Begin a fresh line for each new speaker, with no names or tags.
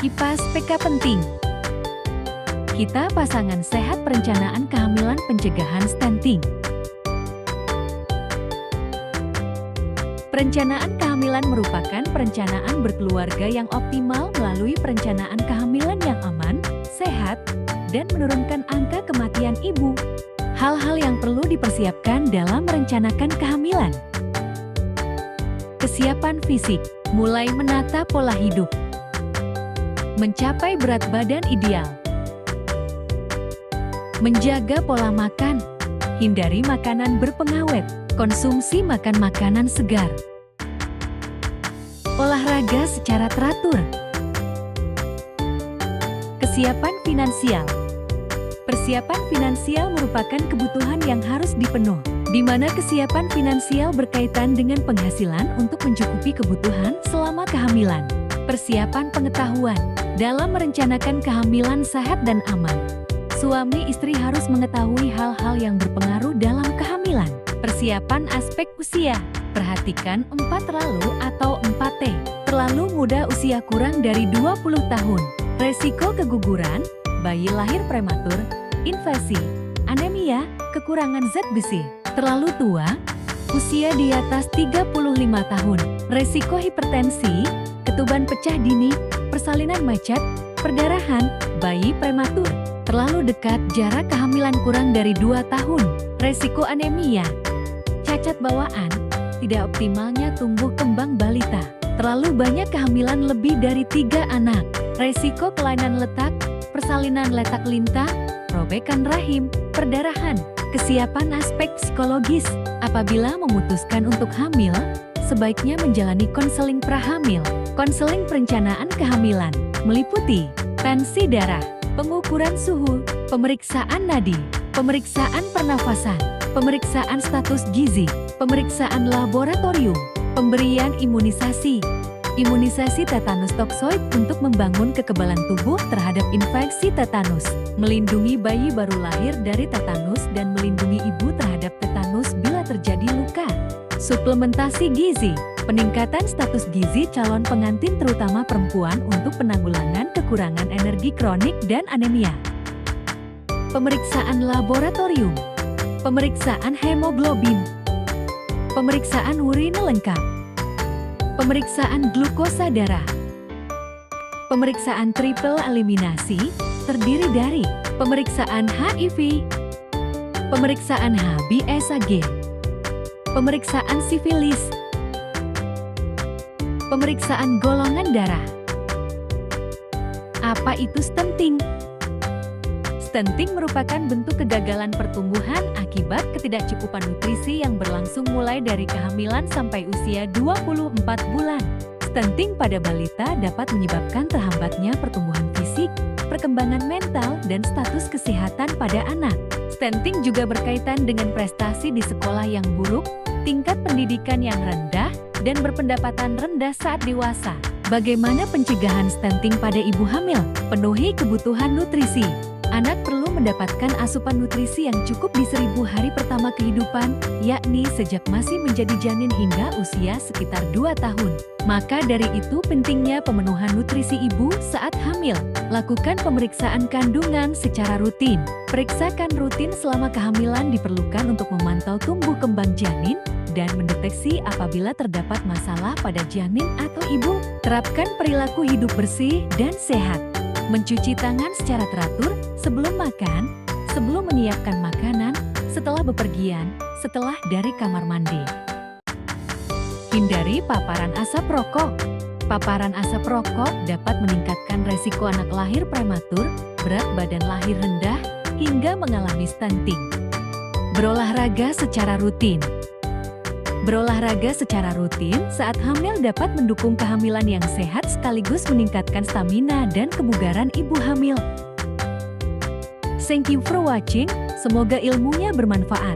Kipas PK penting. Kita pasangan sehat perencanaan kehamilan pencegahan stunting. Perencanaan kehamilan merupakan perencanaan berkeluarga yang optimal melalui perencanaan kehamilan yang aman, sehat, dan menurunkan angka kematian ibu. Hal-hal yang perlu dipersiapkan dalam merencanakan kehamilan. Kesiapan fisik, mulai menata pola hidup. Mencapai berat badan ideal. Menjaga pola makan, hindari makanan berpengawet, konsumsi makan makanan segar. Olahraga secara teratur. Kesiapan finansial. Persiapan finansial merupakan kebutuhan yang harus dipenuhi, di mana kesiapan finansial berkaitan dengan penghasilan untuk mencukupi kebutuhan selama kehamilan. Persiapan pengetahuan. Dalam merencanakan kehamilan sehat dan aman, suami istri harus mengetahui hal-hal yang berpengaruh dalam kehamilan. Persiapan aspek usia. Perhatikan 4 terlalu atau 4T. Terlalu muda usia kurang dari 20 tahun. Resiko keguguran, bayi lahir prematur, infeksi, anemia, kekurangan zat besi. Terlalu tua, usia di atas 35 tahun. Resiko hipertensi, ketuban pecah dini, persalinan macet, perdarahan, bayi prematur. Terlalu dekat jarak kehamilan kurang dari 2 tahun. Resiko anemia, cacat bawaan, tidak optimalnya tumbuh kembang balita. Terlalu banyak kehamilan lebih dari 3 anak. Resiko kelainan letak, persalinan letak lintah, robekan rahim, perdarahan. Kesiapan aspek psikologis. Apabila memutuskan untuk hamil, sebaiknya menjalani konseling prahamil. Konseling perencanaan kehamilan meliputi tensi darah, pengukuran suhu, pemeriksaan nadi, pemeriksaan pernafasan, pemeriksaan status gizi, pemeriksaan laboratorium, pemberian imunisasi. Imunisasi tetanus toksoid untuk membangun kekebalan tubuh terhadap infeksi tetanus, melindungi bayi baru lahir dari tetanus dan melindungi ibu terhadap tetanus bila terjadi luka. Suplementasi gizi, peningkatan status gizi calon pengantin terutama perempuan untuk penanggulangan kekurangan energi kronik dan anemia. Pemeriksaan laboratorium, pemeriksaan hemoglobin, pemeriksaan urin lengkap, pemeriksaan glukosa darah, pemeriksaan triple eliminasi, terdiri dari pemeriksaan HIV, pemeriksaan HBsAg, pemeriksaan sifilis, pemeriksaan golongan darah. Apa itu stunting? Stunting merupakan bentuk kegagalan pertumbuhan akibat ketidakcukupan nutrisi yang berlangsung mulai dari kehamilan sampai usia 24 bulan. Stunting pada balita dapat menyebabkan terhambatnya pertumbuhan fisik, perkembangan mental, dan status kesehatan pada anak. Stunting juga berkaitan dengan prestasi di sekolah yang buruk, tingkat pendidikan yang rendah, dan berpendapatan rendah saat dewasa. Bagaimana pencegahan stunting pada ibu hamil? Penuhi kebutuhan nutrisi. Anak perlu mendapatkan asupan nutrisi yang cukup di 1000 hari pertama kehidupan, yakni sejak masih menjadi janin hingga usia sekitar 2 tahun. Maka dari itu pentingnya pemenuhan nutrisi ibu saat hamil. Lakukan pemeriksaan kandungan secara rutin. Periksakan rutin selama kehamilan diperlukan untuk memantau tumbuh kembang janin dan mendeteksi apabila terdapat masalah pada janin atau ibu. Terapkan perilaku hidup bersih dan sehat. Mencuci tangan secara teratur sebelum makan, sebelum menyiapkan makanan, setelah bepergian, setelah dari kamar mandi. Hindari paparan asap rokok. Paparan asap rokok dapat meningkatkan resiko anak lahir prematur, berat badan lahir rendah, hingga mengalami stunting. Berolahraga secara rutin. Berolahraga secara rutin saat hamil dapat mendukung kehamilan yang sehat sekaligus meningkatkan stamina dan kebugaran ibu hamil. Thank you for watching, semoga ilmunya bermanfaat.